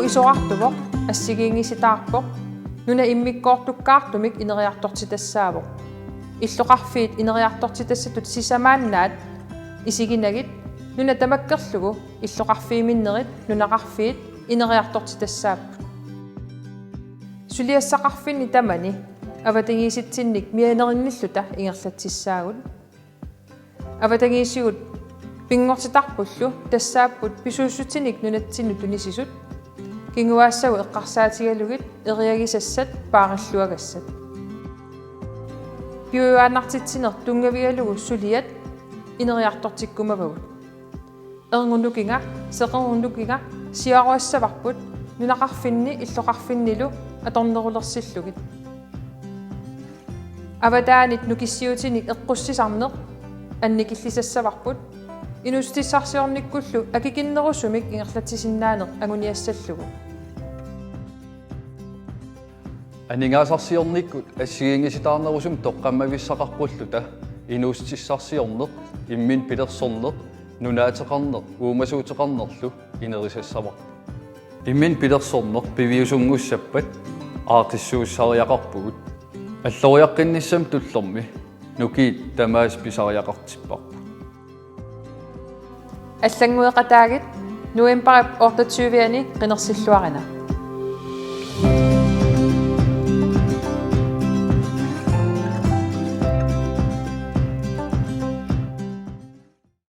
isoqartuvoq assigiingisitaarpoq nuna immikkoortukkaartumik ineriartortitassaaavoq иллоqarfiit ineriartortitassatut sisamaannaat isiginagit nuna tamakkerlugu иллоqarfiiminnerit nunaqarfiit ineriartortitassaapпут suliassaqarfinni tamani avatangiisitsinnik mianerinnilluta ingerlatsissaagut avatangiisigut pingortitarpullu tassaapput pisuussutinik nunatsinnu tunisisut kinguaassagu eqqarsaatigalugit eriagisassat paarilluagassat piuaanartitsiner tungavigalugu suliat ineriartortikkumavagut erngurnukinga seqerngurnukinga siaruassavarput nunaqarfinni illoqarfinnilu atornerulersillugit avataanit nukissiutinik eqqussisarneq annikillisassavarput inustissarsiornikkullu akikinnerusumik ingerlatsisinnaaneq anguniassallugu Aningaasarsiornikkut assigiingisitaarnerusum toqqammavissaqarpulluta inuustissarsiorneq immin pilersorneq nunaateqarneq uumasuuteqarnerlu inerisassavaq immin pilersorneq piviusungussappat aaqissuussariaqarpugut alloriaqqinissam tullermi nukiit tamaas pisariaqartipparpu аллангуеқатаагит нуемпарап 28-ни қинерсиллуарина